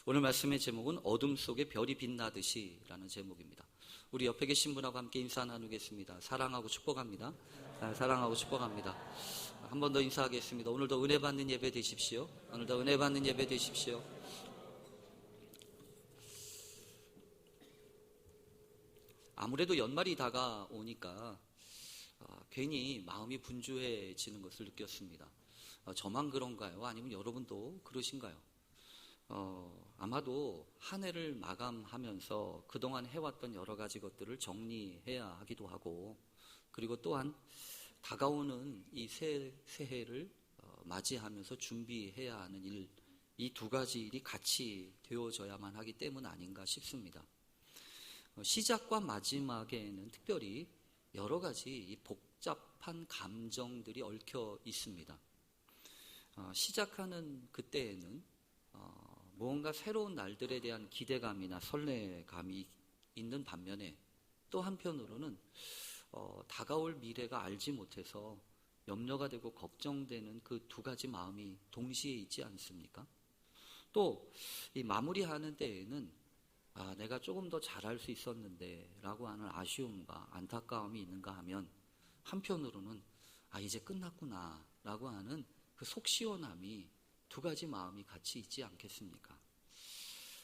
오늘 말씀의 제목은 어둠 속에 별이 빛나듯이 라는 제목입니다. 우리 옆에 계신 분하고 함께 인사 나누겠습니다. 사랑하고 축복합니다. 사랑하고 축복합니다. 한 번 더 인사하겠습니다. 오늘도 은혜 받는 예배 되십시오. 오늘도 은혜 받는 예배 되십시오. 아무래도 연말이 다가오니까 괜히 마음이 분주해지는 것을 느꼈습니다. 저만 그런가요? 아니면 여러분도 그러신가요? 아마도 한 해를 마감하면서 그동안 해왔던 여러 가지 것들을 정리해야 하기도 하고, 그리고 또한 다가오는 이 새해를 맞이하면서 준비해야 하는 일, 이 두 가지 일이 같이 되어져야만 하기 때문 아닌가 싶습니다. 시작과 마지막에는 특별히 여러 가지 이 복잡한 감정들이 얽혀 있습니다. 시작하는 그때에는 무언가 새로운 날들에 대한 기대감이나 설레감이 있는 반면에, 또 한편으로는 다가올 미래가 알지 못해서 염려가 되고 걱정되는 그 두 가지 마음이 동시에 있지 않습니까? 또 이 마무리하는 때에는 내가 조금 더 잘할 수 있었는데 라고 하는 아쉬움과 안타까움이 있는가 하면, 한편으로는 이제 끝났구나 라고 하는 그 속 시원함이, 두 가지 마음이 같이 있지 않겠습니까?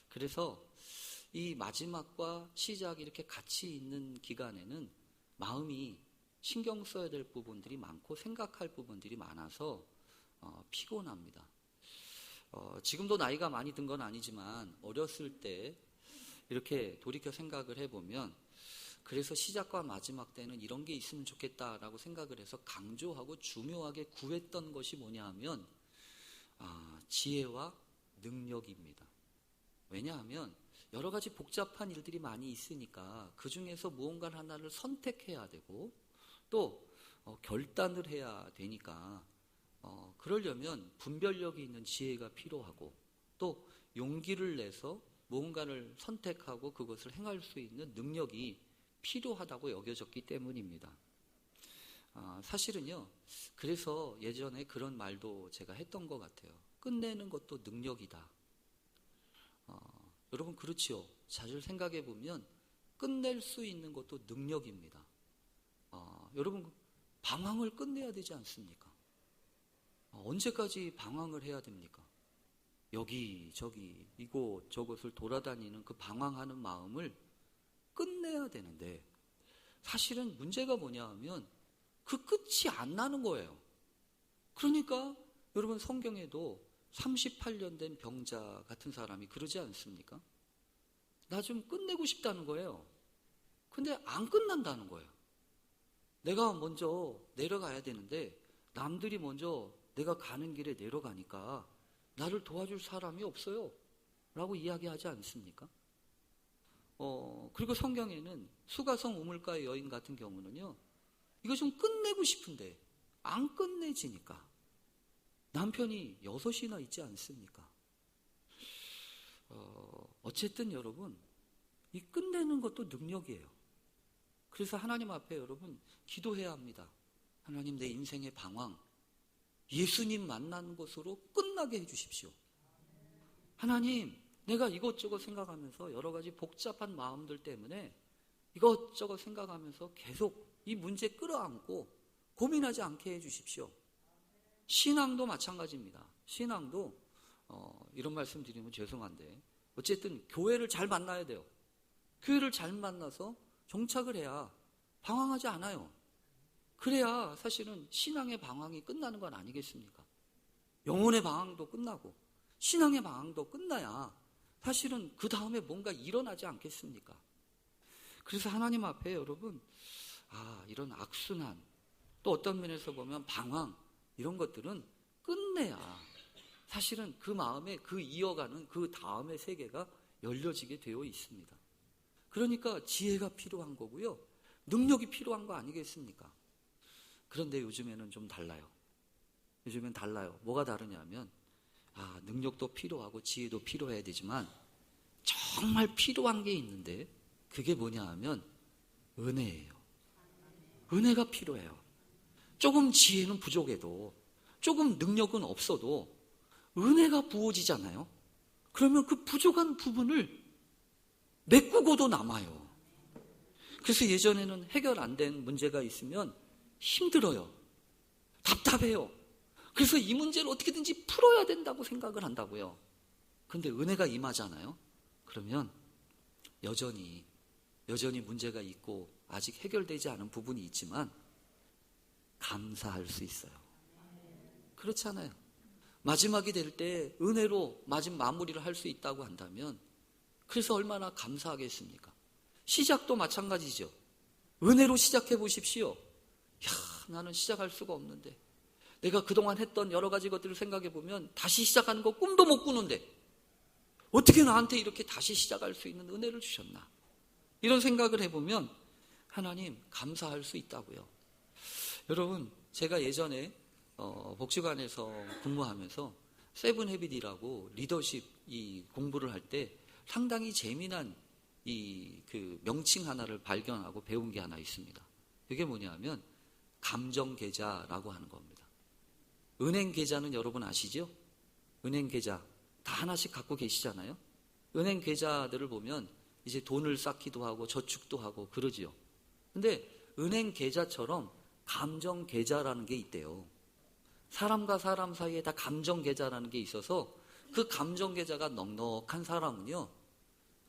그래서 이 마지막과 시작이 이렇게 같이 있는 기간에는 마음이 신경 써야 될 부분들이 많고 생각할 부분들이 많아서 피곤합니다. 지금도 나이가 많이 든 건 아니지만 어렸을 때 이렇게 돌이켜 생각을 해보면, 그래서 시작과 마지막 때는 이런 게 있으면 좋겠다라고 생각을 해서 강조하고 중요하게 구했던 것이 뭐냐 하면 지혜와 능력입니다. 왜냐하면 여러 가지 복잡한 일들이 많이 있으니까 그 중에서 무언가 하나를 선택해야 되고, 또 결단을 해야 되니까 그러려면 분별력이 있는 지혜가 필요하고, 또 용기를 내서 무언가를 선택하고 그것을 행할 수 있는 능력이 필요하다고 여겨졌기 때문입니다. 사실은요, 그래서 예전에 그런 말도 제가 했던 것 같아요. 끝내는 것도 능력이다. 여러분 그렇지요? 잘 생각해 보면 끝낼 수 있는 것도 능력입니다. 여러분 방황을 끝내야 되지 않습니까? 언제까지 방황을 해야 됩니까? 여기저기 이곳 저곳을 돌아다니는 그 방황하는 마음을 끝내야 되는데, 사실은 문제가 뭐냐 하면 그 끝이 안 나는 거예요. 그러니까 여러분 성경에도 38년 된 병자 같은 사람이 그러지 않습니까? 나 좀 끝내고 싶다는 거예요. 근데 안 끝난다는 거예요. 내가 먼저 내려가야 되는데 남들이 먼저 내가 가는 길에 내려가니까 나를 도와줄 사람이 없어요 라고 이야기하지 않습니까? 그리고 성경에는 수가성 우물가의 여인 같은 경우는요, 이거 좀 끝내고 싶은데 안 끝내지니까 남편이 6이나 있지 않습니까? 어쨌든 여러분, 이 끝내는 것도 능력이에요. 그래서 하나님 앞에 여러분 기도해야 합니다. 하나님, 내 인생의 방황 예수님 만난 것으로 끝나게 해주십시오. 하나님, 내가 이것저것 생각하면서 여러 가지 복잡한 마음들 때문에 이것저것 생각하면서 계속 이 문제 끌어안고 고민하지 않게 해주십시오. 신앙도 마찬가지입니다. 신앙도 이런 말씀 드리면 죄송한데, 어쨌든 교회를 잘 만나야 돼요. 교회를 잘 만나서 정착을 해야 방황하지 않아요. 그래야 사실은 신앙의 방황이 끝나는 건 아니겠습니까? 영혼의 방황도 끝나고 신앙의 방황도 끝나야 사실은 그 다음에 뭔가 일어나지 않겠습니까? 그래서 하나님 앞에 여러분, 이런 악순환, 또 어떤 면에서 보면 방황, 이런 것들은 끝내야 사실은 그 마음에 그 이어가는 그 다음의 세계가 열려지게 되어 있습니다. 그러니까 지혜가 필요한 거고요, 능력이 필요한 거 아니겠습니까? 그런데 요즘에는 좀 달라요. 요즘엔 달라요. 뭐가 다르냐면 능력도 필요하고 지혜도 필요해야 되지만 정말 필요한 게 있는데, 그게 뭐냐 하면 은혜예요. 은혜가 필요해요. 조금 지혜는 부족해도, 조금 능력은 없어도 은혜가 부어지잖아요. 그러면 그 부족한 부분을 메꾸고도 남아요. 그래서 예전에는 해결 안 된 문제가 있으면 힘들어요. 답답해요. 그래서 이 문제를 어떻게든지 풀어야 된다고 생각을 한다고요. 그런데 은혜가 임하잖아요. 그러면 여전히 문제가 있고 아직 해결되지 않은 부분이 있지만 감사할 수 있어요. 그렇지 않아요? 마지막이 될 때 은혜로 마무리를 할 수 있다고 한다면 그래서 얼마나 감사하겠습니까? 시작도 마찬가지죠. 은혜로 시작해 보십시오. 나는 시작할 수가 없는데, 내가 그동안 했던 여러 가지 것들을 생각해 보면 다시 시작하는 거 꿈도 못 꾸는데 어떻게 나한테 이렇게 다시 시작할 수 있는 은혜를 주셨나? 이런 생각을 해보면 하나님 감사할 수 있다고요. 여러분, 제가 예전에 복지관에서 근무하면서 세븐헤빗이라고 리더십 이 공부를 할 때 상당히 재미난 그 명칭 하나를 발견하고 배운 게 하나 있습니다. 그게 뭐냐면 감정 계좌라고 하는 겁니다. 은행 계좌는 여러분 아시죠? 은행 계좌 다 하나씩 갖고 계시잖아요. 은행 계좌들을 보면 이제 돈을 쌓기도 하고 저축도 하고 그러지요. 근데 은행 계좌처럼 감정 계좌라는 게 있대요. 사람과 사람 사이에 다 감정 계좌라는 게 있어서 그 감정 계좌가 넉넉한 사람은요,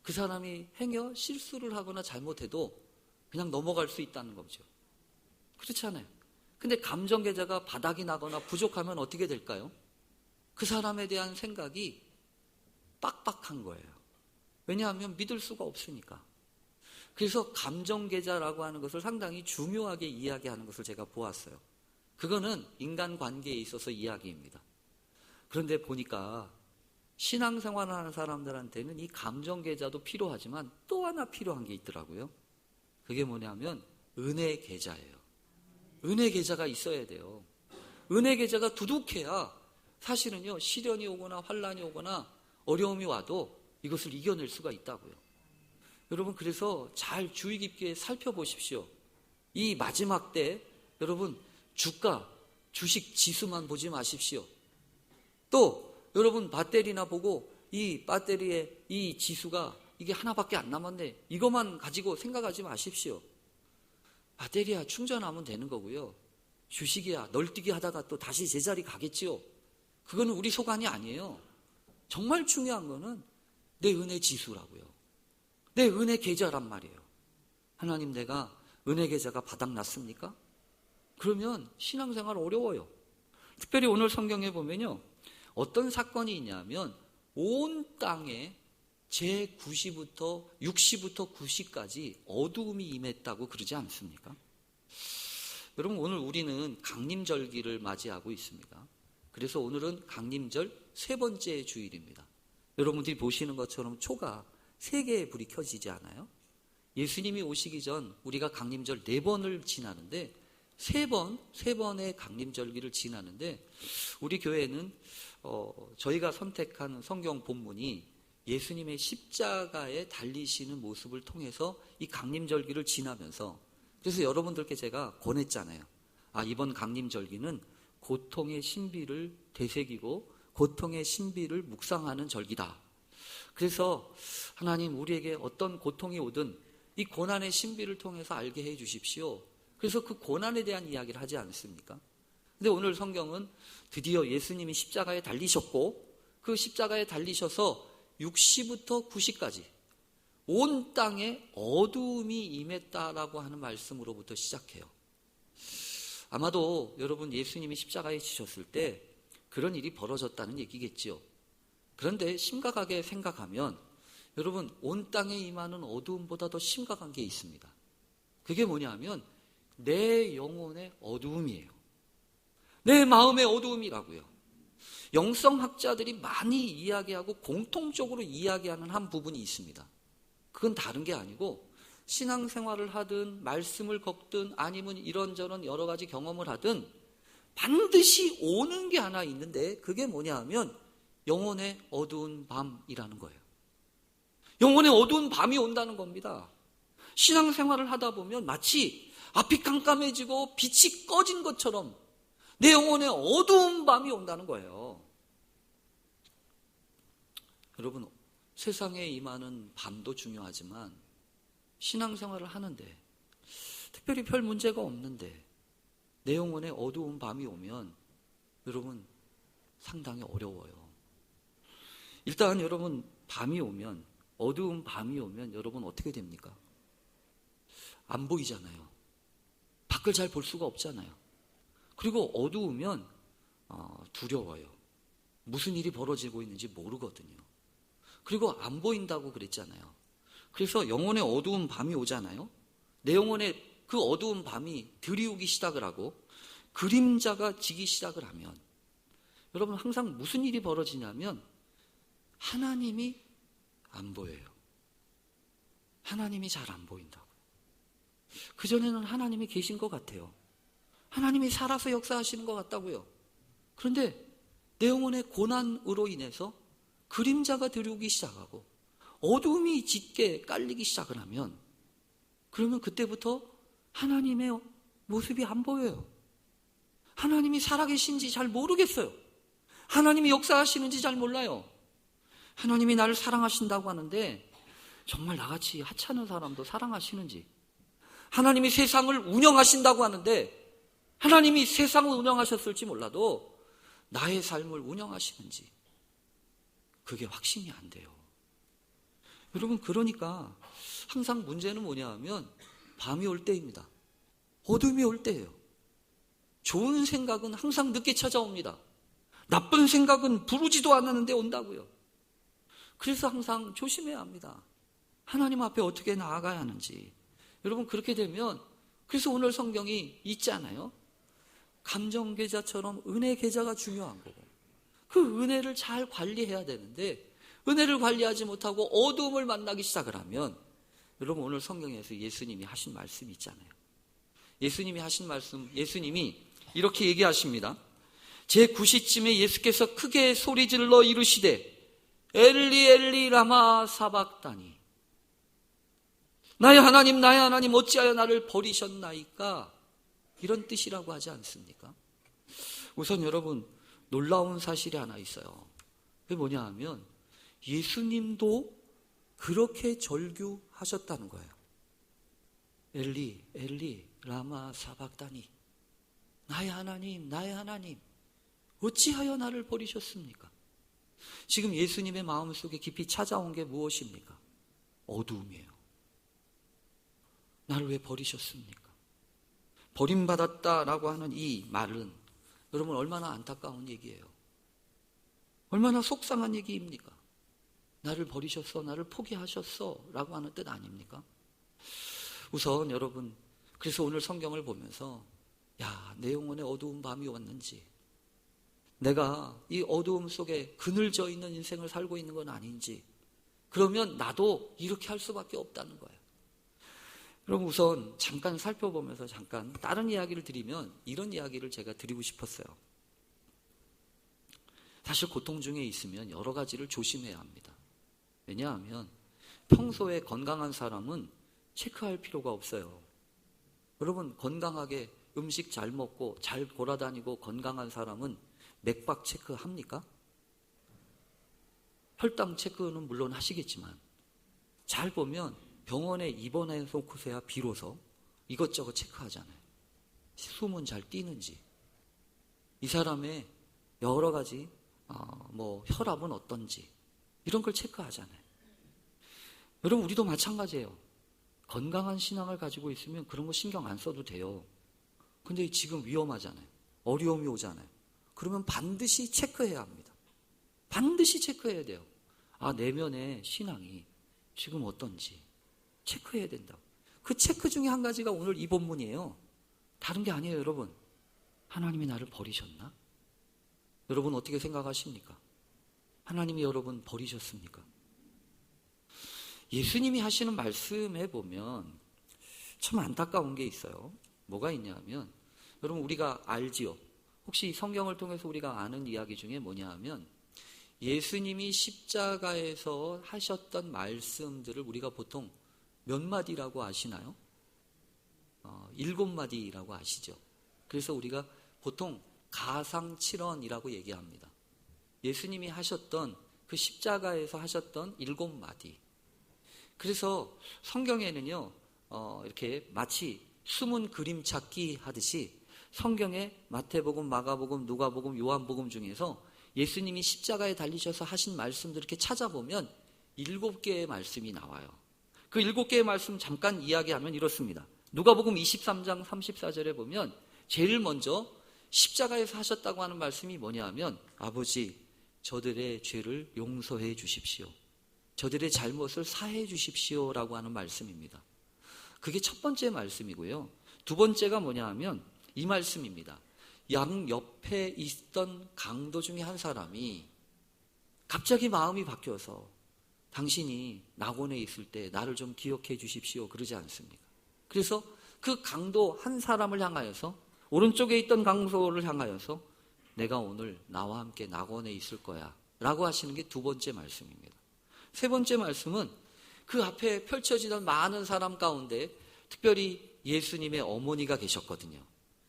그 사람이 행여 실수를 하거나 잘못해도 그냥 넘어갈 수 있다는 거죠. 그렇지 않아요? 근데 감정 계좌가 바닥이 나거나 부족하면 어떻게 될까요? 그 사람에 대한 생각이 빡빡한 거예요. 왜냐하면 믿을 수가 없으니까. 그래서 감정 계좌라고 하는 것을 상당히 중요하게 이야기하는 것을 제가 보았어요. 그거는 인간관계에 있어서 이야기입니다. 그런데 보니까 신앙생활을 하는 사람들한테는 이 감정 계좌도 필요하지만 또 하나 필요한 게 있더라고요. 그게 뭐냐면 은혜 계좌예요. 은혜 계좌가 있어야 돼요. 은혜 계좌가 두둑해야 사실은요, 시련이 오거나 환란이 오거나 어려움이 와도 이것을 이겨낼 수가 있다고요. 여러분, 그래서 잘 주의 깊게 살펴보십시오. 이 마지막 때 여러분 주가, 주식 지수만 보지 마십시오. 또 여러분 배터리나 보고 이 배터리의 이 지수가 이게 하나밖에 안 남았네, 이것만 가지고 생각하지 마십시오. 배터리야 충전하면 되는 거고요. 주식이야 널뛰기 하다가 또 다시 제자리 가겠지요. 그거는 우리 소관이 아니에요. 정말 중요한 거는 내 은혜 지수라고요. 내 은혜 계좌란 말이에요. 하나님, 내가 은혜 계좌가 바닥났습니까? 그러면 신앙생활 어려워요. 특별히 오늘 성경에 보면요, 어떤 사건이 있냐면 온 땅에 제9시부터 6시부터 9시까지 어두움이 임했다고 그러지 않습니까? 여러분, 오늘 우리는 강림절기를 맞이하고 있습니다. 그래서 오늘은 강림절 세 번째 주일입니다. 여러분들이 보시는 것처럼 초가 3개의 불이 켜지지 않아요? 예수님이 오시기 전 우리가 강림절 4번을 지나는데 세 번의 강림절기를 지나는데 우리 교회는 저희가 선택한 성경 본문이 예수님의 십자가에 달리시는 모습을 통해서 이 강림절기를 지나면서, 그래서 여러분들께 제가 권했잖아요. 이번 강림절기는 고통의 신비를 되새기고 고통의 신비를 묵상하는 절기다. 그래서 하나님, 우리에게 어떤 고통이 오든 이 고난의 신비를 통해서 알게 해 주십시오. 그래서 그 고난에 대한 이야기를 하지 않습니까? 근데 오늘 성경은 드디어 예수님이 십자가에 달리셨고 그 십자가에 달리셔서 6시부터 9시까지 온 땅에 어두움이 임했다라고 하는 말씀으로부터 시작해요. 아마도 여러분, 예수님이 십자가에 지셨을 때 그런 일이 벌어졌다는 얘기겠죠. 그런데 심각하게 생각하면 여러분, 온 땅에 임하는 어두움보다 더 심각한 게 있습니다. 그게 뭐냐면 내 영혼의 어두움이에요. 내 마음의 어두움이라고요. 영성학자들이 많이 이야기하고 공통적으로 이야기하는 한 부분이 있습니다. 그건 다른 게 아니고 신앙생활을 하든 말씀을 걷든 아니면 이런저런 여러 가지 경험을 하든 반드시 오는 게 하나 있는데 그게 뭐냐 하면 영혼의 어두운 밤이라는 거예요. 영혼의 어두운 밤이 온다는 겁니다. 신앙생활을 하다 보면 마치 앞이 깜깜해지고 빛이 꺼진 것처럼 내 영혼의 어두운 밤이 온다는 거예요. 여러분, 세상에 임하는 밤도 중요하지만 신앙생활을 하는데 특별히 별 문제가 없는데 내 영혼에 어두운 밤이 오면 여러분 상당히 어려워요. 일단 여러분 밤이 오면, 어두운 밤이 오면 여러분 어떻게 됩니까? 안 보이잖아요. 밖을 잘 볼 수가 없잖아요. 그리고 어두우면 두려워요. 무슨 일이 벌어지고 있는지 모르거든요. 그리고 안 보인다고 그랬잖아요. 그래서 영혼의 어두운 밤이 오잖아요. 내 영혼에 그 어두운 밤이 들이우기 시작을 하고 그림자가 지기 시작을 하면 여러분 항상 무슨 일이 벌어지냐면 하나님이 안 보여요. 하나님이 잘 안 보인다고. 그전에는 하나님이 계신 것 같아요. 하나님이 살아서 역사하시는 것 같다고요. 그런데 내 영혼의 고난으로 인해서 그림자가 들이우기 시작하고 어두움이 짙게 깔리기 시작을 하면 그러면 그때부터 하나님의 모습이 안 보여요. 하나님이 살아계신지 잘 모르겠어요. 하나님이 역사하시는지 잘 몰라요. 하나님이 나를 사랑하신다고 하는데 정말 나같이 하찮은 사람도 사랑하시는지, 하나님이 세상을 운영하신다고 하는데 하나님이 세상을 운영하셨을지 몰라도 나의 삶을 운영하시는지 그게 확신이 안 돼요. 여러분, 그러니까 항상 문제는 뭐냐 하면 밤이 올 때입니다. 어둠이 올 때예요. 좋은 생각은 항상 늦게 찾아옵니다. 나쁜 생각은 부르지도 않았는데 온다고요. 그래서 항상 조심해야 합니다. 하나님 앞에 어떻게 나아가야 하는지. 여러분, 그렇게 되면, 그래서 오늘 성경이 있잖아요. 감정 계좌처럼 은혜 계좌가 중요한 거고, 그 은혜를 잘 관리해야 되는데 은혜를 관리하지 못하고 어두움을 만나기 시작을 하면, 여러분 오늘 성경에서 예수님이 하신 말씀이 있잖아요. 예수님이 하신 말씀, 예수님이 이렇게 얘기하십니다. 제9시쯤에 예수께서 크게 소리질러 이르시되 엘리 엘리 라마 사박다니, 나의 하나님 어찌하여 나를 버리셨나이까, 이런 뜻이라고 하지 않습니까? 우선 여러분 놀라운 사실이 하나 있어요. 그게 뭐냐 하면 예수님도 그렇게 절규하셨다는 거예요. 엘리 엘리 라마 사박다니, 나의 하나님 어찌하여 나를 버리셨습니까? 지금 예수님의 마음속에 깊이 찾아온 게 무엇입니까? 어두움이에요. 나를 왜 버리셨습니까? 버림받았다라고 하는 이 말은 여러분 얼마나 안타까운 얘기예요. 얼마나 속상한 얘기입니까? 나를 버리셨어, 나를 포기하셨어 라고 하는 뜻 아닙니까? 우선 여러분, 그래서 오늘 성경을 보면서 내 영혼에 어두운 밤이 왔는지, 내가 이 어두움 속에 그늘져 있는 인생을 살고 있는 건 아닌지, 그러면 나도 이렇게 할 수밖에 없다는 거예요. 여러분 우선 잠깐 살펴보면서 잠깐 다른 이야기를 드리면 이런 이야기를 제가 드리고 싶었어요. 사실 고통 중에 있으면 여러 가지를 조심해야 합니다. 왜냐하면 평소에 건강한 사람은 체크할 필요가 없어요. 여러분 건강하게 음식 잘 먹고 잘 돌아다니고 건강한 사람은 맥박 체크합니까? 혈당 체크는 물론 하시겠지만 잘 보면 병원에 입원해 놓고서야 비로소 이것저것 체크하잖아요. 숨은 잘 뛰는지, 이 사람의 여러 가지 혈압은 어떤지, 이런 걸 체크하잖아요. 여러분 우리도 마찬가지예요. 건강한 신앙을 가지고 있으면 그런 거 신경 안 써도 돼요. 근데 지금 위험하잖아요. 어려움이 오잖아요. 그러면 반드시 체크해야 합니다. 반드시 체크해야 돼요. 내면의 신앙이 지금 어떤지 체크해야 된다고. 그 체크 중에 한 가지가 오늘 이 본문이에요. 다른 게 아니에요. 여러분, 하나님이 나를 버리셨나? 여러분 어떻게 생각하십니까? 하나님이 여러분 버리셨습니까? 예수님이 하시는 말씀에 보면 참 안타까운 게 있어요. 뭐가 있냐면, 여러분 우리가 알지요. 혹시 성경을 통해서 우리가 아는 이야기 중에 뭐냐 하면, 예수님이 십자가에서 하셨던 말씀들을 우리가 보통 몇 마디라고 아시나요? 7마디라고 아시죠? 그래서 우리가 보통 가상칠언이라고 얘기합니다. 예수님이 하셨던 그 십자가에서 하셨던 7마디. 그래서 성경에는요, 이렇게 마치 숨은 그림 찾기 하듯이 성경에 마태복음, 마가복음, 누가복음, 요한복음 중에서 예수님이 십자가에 달리셔서 하신 말씀들 이렇게 찾아보면 7개의 말씀이 나와요. 그 7개의 말씀 잠깐 이야기하면 이렇습니다. 누가복음 23장 34절에 보면 제일 먼저 십자가에서 하셨다고 하는 말씀이 뭐냐 하면 아버지, 저들의 죄를 용서해 주십시오. 저들의 잘못을 사해 주십시오 라고 하는 말씀입니다. 그게 첫 번째 말씀이고요. 두 번째가 뭐냐 하면 이 말씀입니다. 양 옆에 있던 강도 중에 한 사람이 갑자기 마음이 바뀌어서 당신이 낙원에 있을 때 나를 좀 기억해 주십시오 그러지 않습니까? 그래서 그 강도 한 사람을 향하여서, 오른쪽에 있던 강도를 향하여서 내가 오늘 나와 함께 낙원에 있을 거야 라고 하시는 게 두 번째 말씀입니다. 세 번째 말씀은 그 앞에 펼쳐지던 많은 사람 가운데 특별히 예수님의 어머니가 계셨거든요.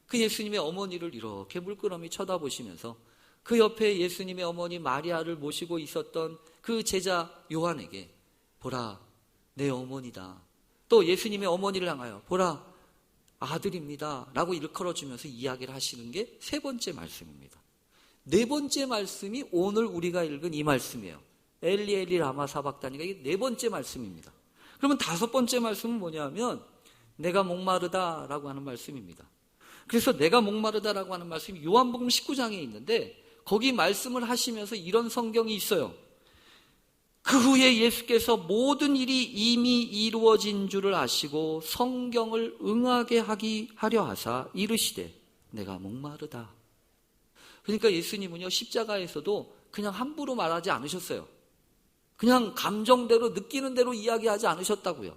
그 예수님의 어머니를 이렇게 물끄러미 쳐다보시면서 그 옆에 예수님의 어머니 마리아를 모시고 있었던 그 제자 요한에게 보라, 내 어머니다. 또 예수님의 어머니를 향하여 보라, 아들입니다 라고 일컬어주면서 이야기를 하시는 게 세 번째 말씀입니다. 네 번째 말씀이 오늘 우리가 읽은 이 말씀이에요. 엘리 엘리 라마 사박다니가 이게 네 번째 말씀입니다. 그러면 다섯 번째 말씀은 뭐냐면 내가 목마르다 라고 하는 말씀입니다. 그래서 내가 목마르다라고 하는 말씀이 요한복음 19장에 있는데 거기 말씀을 하시면서 이런 성경이 있어요. 그 후에 예수께서 모든 일이 이미 이루어진 줄을 아시고 성경을 응하게 하려 하사 이르시되 내가 목마르다. 그러니까 예수님은요, 십자가에서도 그냥 함부로 말하지 않으셨어요. 그냥 감정대로 느끼는 대로 이야기하지 않으셨다고요.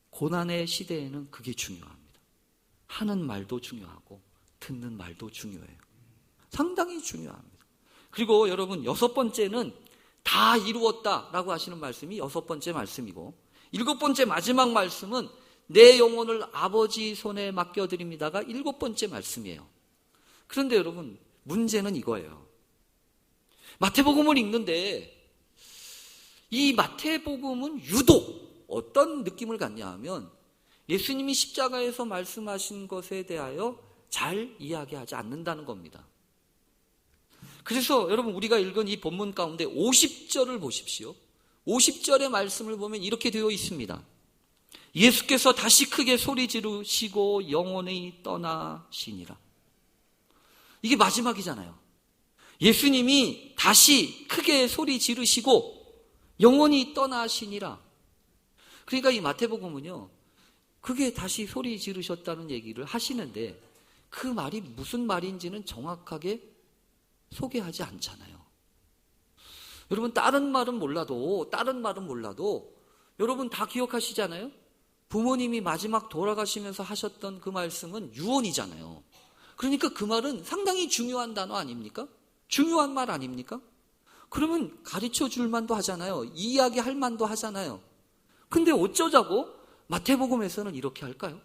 고난의 시대에는 그게 중요합니다. 하는 말도 중요하고 듣는 말도 중요해요. 상당히 중요합니다. 그리고 여러분, 여섯 번째는 다 이루었다라고 하시는 말씀이 여섯 번째 말씀이고, 일곱 번째 마지막 말씀은 내 영혼을 아버지 손에 맡겨드립니다가 일곱 번째 말씀이에요. 그런데 여러분, 문제는 이거예요. 마태복음을 읽는데 이 마태복음은 유독 어떤 느낌을 갖냐 하면 예수님이 십자가에서 말씀하신 것에 대하여 잘 이야기하지 않는다는 겁니다. 그래서 여러분, 우리가 읽은 이 본문 가운데 50절을 보십시오. 50절의 말씀을 보면 이렇게 되어 있습니다. 예수께서 다시 크게 소리 지르시고 영원히 떠나시니라. 이게 마지막이잖아요. 예수님이 다시 크게 소리 지르시고 영원히 떠나시니라. 그러니까 이 마태복음은요, 그게 다시 소리 지르셨다는 얘기를 하시는데 그 말이 무슨 말인지는 정확하게 소개하지 않잖아요. 여러분, 다른 말은 몰라도 여러분 다 기억하시잖아요. 부모님이 마지막 돌아가시면서 하셨던 그 말씀은 유언이잖아요. 그러니까 그 말은 상당히 중요한 단어 아닙니까? 중요한 말 아닙니까? 그러면 가르쳐 줄 만도 하잖아요. 이야기할 만도 하잖아요. 근데 어쩌자고 마태복음에서는 이렇게 할까요?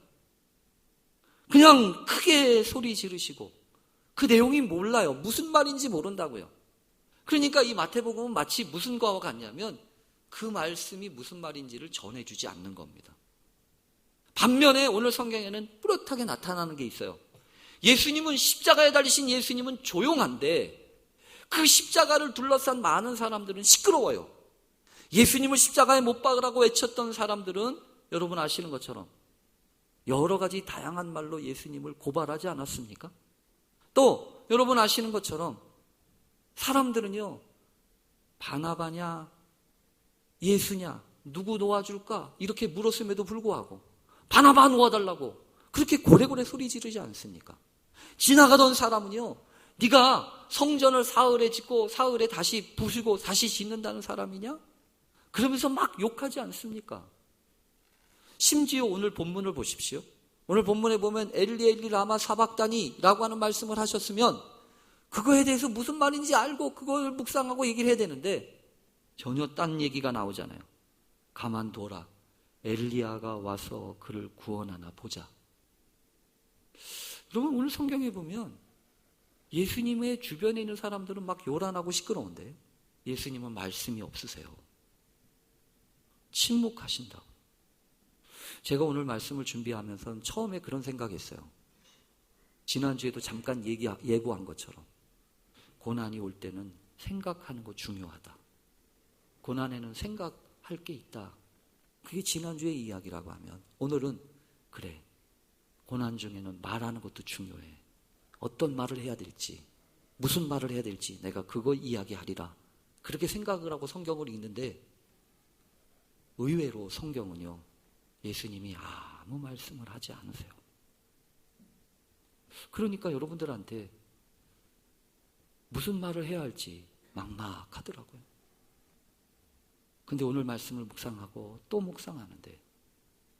그냥 크게 소리 지르시고 그 내용이 몰라요. 무슨 말인지 모른다고요. 그러니까 이 마태복음은 마치 무슨 거와 같냐면 그 말씀이 무슨 말인지를 전해주지 않는 겁니다. 반면에 오늘 성경에는 뚜렷하게 나타나는 게 있어요. 예수님은, 십자가에 달리신 예수님은 조용한데 그 십자가를 둘러싼 많은 사람들은 시끄러워요. 예수님을 십자가에 못 박으라고 외쳤던 사람들은 여러분 아시는 것처럼 여러 가지 다양한 말로 예수님을 고발하지 않았습니까? 또 여러분 아시는 것처럼 사람들은요, 바나바냐 예수냐 누구 놓아줄까 이렇게 물었음에도 불구하고 바나바 놓아달라고 그렇게 고래고래 소리 지르지 않습니까? 지나가던 사람은요, 네가 성전을 사흘에 짓고 사흘에 다시 부수고 다시 짓는다는 사람이냐? 그러면서 막 욕하지 않습니까? 심지어 오늘 본문을 보십시오. 오늘 본문에 보면 엘리 엘리 라마 사박다니라고 하는 말씀을 하셨으면 그거에 대해서 무슨 말인지 알고 그걸 묵상하고 얘기를 해야 되는데 전혀 딴 얘기가 나오잖아요. 가만둬라, 엘리야가 와서 그를 구원하나 보자. 여러분, 오늘 성경에 보면 예수님의 주변에 있는 사람들은 막 요란하고 시끄러운데 예수님은 말씀이 없으세요. 침묵하신다고. 제가 오늘 말씀을 준비하면서 처음에 그런 생각했어요. 지난주에도 잠깐 예고한 것처럼 고난이 올 때는 생각하는 거 중요하다. 고난에는 생각할 게 있다. 그게 지난주의 이야기라고 하면 오늘은 그래, 고난 중에는 말하는 것도 중요해. 어떤 말을 해야 될지, 무슨 말을 해야 될지 내가 그거 이야기하리라. 그렇게 생각을 하고 성경을 읽는데 의외로 성경은요, 예수님이 아무 말씀을 하지 않으세요. 그러니까 여러분들한테 무슨 말을 해야 할지 막막하더라고요. 근데 오늘 말씀을 묵상하고 또 묵상하는데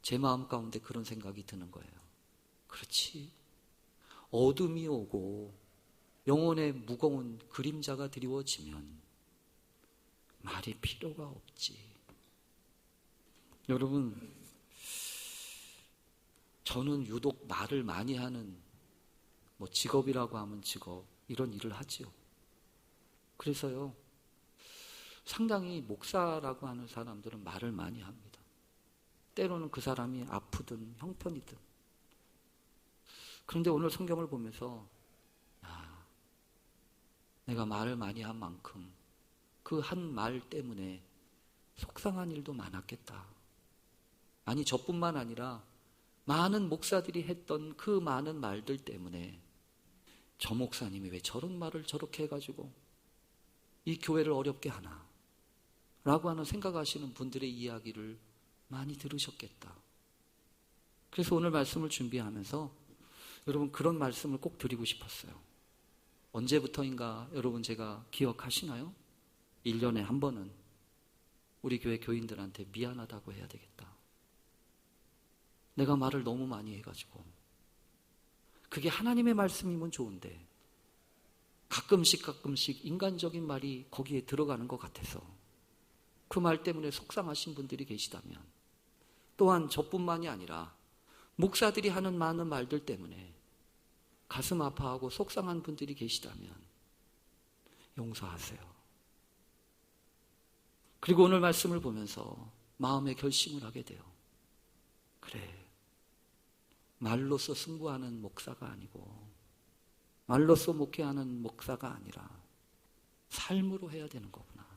제 마음 가운데 그런 생각이 드는 거예요. 그렇지. 어둠이 오고 영혼의 무거운 그림자가 드리워지면 말이 필요가 없지. 여러분, 저는 유독 말을 많이 하는 직업이라고 하면 직업, 이런 일을 하지요. 그래서요, 상당히 목사라고 하는 사람들은 말을 많이 합니다. 때로는 그 사람이 아프든 형편이든. 그런데 오늘 성경을 보면서 내가 말을 많이 한 만큼 그 한 말 때문에 속상한 일도 많았겠다. 아니, 저뿐만 아니라 많은 목사들이 했던 그 많은 말들 때문에 저 목사님이 왜 저런 말을 저렇게 해가지고 이 교회를 어렵게 하나 라고 하는 생각하시는 분들의 이야기를 많이 들으셨겠다. 그래서 오늘 말씀을 준비하면서 여러분 그런 말씀을 꼭 드리고 싶었어요. 언제부터인가 여러분 제가 기억하시나요? 1년에 한 번은 우리 교회 교인들한테 미안하다고 해야 되겠다. 내가 말을 너무 많이 해가지고. 그게 하나님의 말씀이면 좋은데 가끔씩 인간적인 말이 거기에 들어가는 것 같아서 그 말 때문에 속상하신 분들이 계시다면, 또한 저뿐만이 아니라 목사들이 하는 많은 말들 때문에 가슴 아파하고 속상한 분들이 계시다면 용서하세요. 그리고 오늘 말씀을 보면서 마음의 결심을 하게 돼요. 그래, 말로써 승부하는 목사가 아니고 말로써 목회하는 목사가 아니라 삶으로 해야 되는 거구나.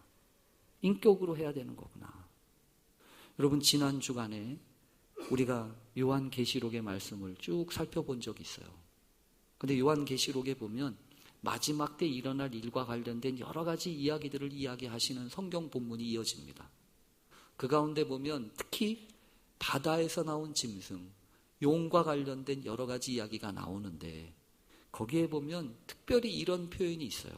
인격으로 해야 되는 거구나. 여러분, 지난 주간에 우리가 요한계시록의 말씀을 쭉 살펴본 적이 있어요. 근데 요한계시록에 보면 마지막 때 일어날 일과 관련된 여러 가지 이야기들을 이야기하시는 성경 본문이 이어집니다. 그 가운데 보면 특히 바다에서 나온 짐승, 용과 관련된 여러 가지 이야기가 나오는데 거기에 보면 특별히 이런 표현이 있어요.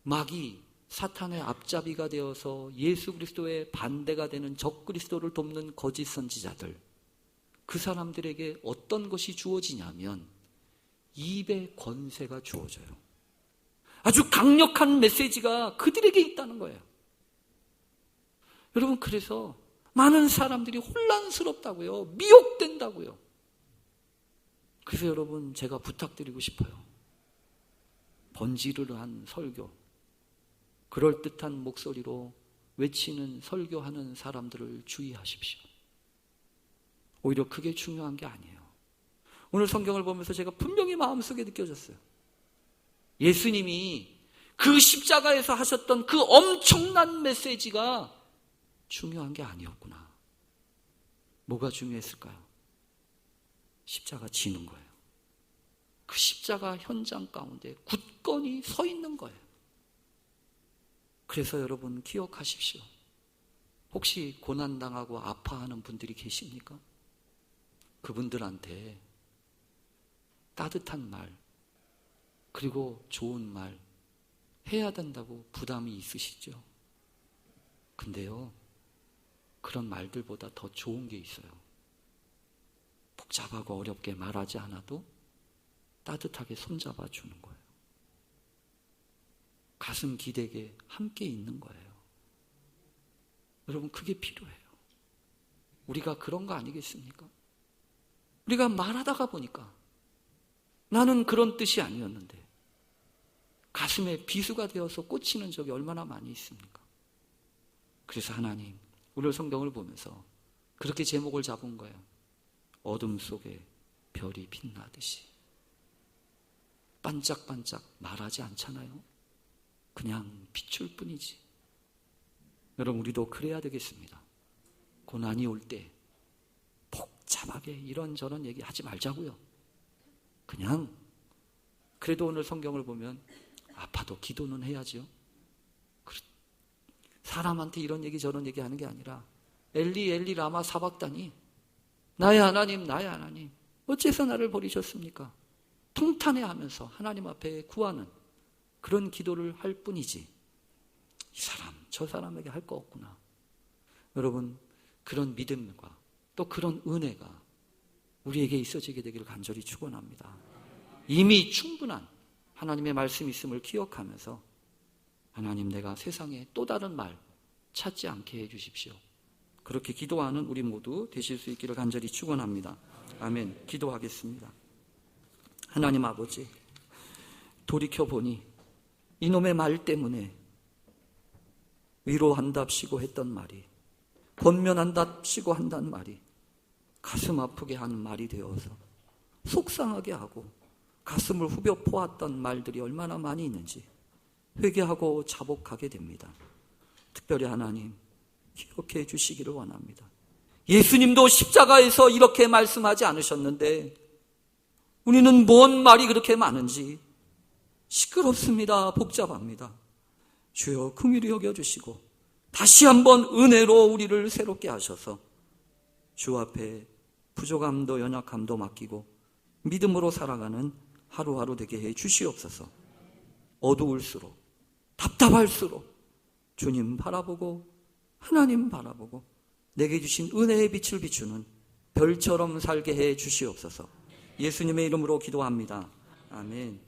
마귀, 사탄의 앞잡이가 되어서 예수 그리스도의 반대가 되는 적 그리스도를 돕는 거짓 선지자들, 그 사람들에게 어떤 것이 주어지냐면 입의 권세가 주어져요. 아주 강력한 메시지가 그들에게 있다는 거예요. 여러분, 그래서 많은 사람들이 혼란스럽다고요. 미혹된다고요. 그래서 여러분, 제가 부탁드리고 싶어요. 번지르르한 설교, 그럴듯한 목소리로 외치는 설교하는 사람들을 주의하십시오. 오히려 그게 중요한 게 아니에요. 오늘 성경을 보면서 제가 분명히 마음속에 느껴졌어요. 예수님이 그 십자가에서 하셨던 그 엄청난 메시지가 중요한 게 아니었구나. 뭐가 중요했을까요? 십자가 지는 거예요. 그 십자가 현장 가운데 굳건히 서 있는 거예요. 그래서 여러분 기억하십시오. 혹시 고난당하고 아파하는 분들이 계십니까? 그분들한테 따뜻한 말, 그리고 좋은 말 해야 된다고 부담이 있으시죠? 근데요, 그런 말들보다 더 좋은 게 있어요. 복잡하고 어렵게 말하지 않아도 따뜻하게 손잡아 주는 거예요. 가슴 기대게 함께 있는 거예요. 여러분, 그게 필요해요. 우리가 그런 거 아니겠습니까? 우리가 말하다가 보니까 나는 그런 뜻이 아니었는데 가슴에 비수가 되어서 꽂히는 적이 얼마나 많이 있습니까? 그래서 하나님, 오늘 성경을 보면서 그렇게 제목을 잡은 거예요. 어둠 속에 별이 빛나듯이. 반짝반짝 말하지 않잖아요. 그냥 비출 뿐이지. 여러분, 우리도 그래야 되겠습니다. 고난이 올 때 복잡하게 이런저런 얘기 하지 말자고요. 그냥 그래도 오늘 성경을 보면 아파도 기도는 해야지요. 사람한테 이런 얘기 저런 얘기 하는 게 아니라 엘리 엘리 라마 사박다니, 나의 하나님 나의 하나님 어째서 나를 버리셨습니까? 통탄해하면서 하나님 앞에 구하는 그런 기도를 할 뿐이지, 이 사람 저 사람에게 할 거 없구나. 여러분, 그런 믿음과 또 그런 은혜가 우리에게 있어지게 되기를 간절히 축원합니다. 이미 충분한 하나님의 말씀이 있음을 기억하면서 하나님, 내가 세상에 또 다른 말 찾지 않게 해주십시오. 그렇게 기도하는 우리 모두 되실 수 있기를 간절히 축원합니다. 아멘. 기도하겠습니다. 하나님 아버지, 돌이켜보니 이놈의 말 때문에 위로한답시고 했던 말이, 권면한답시고 한단 말이 가슴 아프게 하는 말이 되어서 속상하게 하고 가슴을 후벼 포았던 말들이 얼마나 많이 있는지 회개하고 자복하게 됩니다. 특별히 하나님, 기억해 주시기를 원합니다. 예수님도 십자가에서 이렇게 말씀하지 않으셨는데 우리는 뭔 말이 그렇게 많은지 시끄럽습니다. 복잡합니다. 주여 긍휼히 여겨주시고 다시 한번 은혜로 우리를 새롭게 하셔서 주 앞에 부족함도 연약함도 맡기고 믿음으로 살아가는 하루하루 되게 해 주시옵소서. 어두울수록, 답답할수록 주님 바라보고 하나님 바라보고 내게 주신 은혜의 빛을 비추는 별처럼 살게 해 주시옵소서. 예수님의 이름으로 기도합니다. 아멘.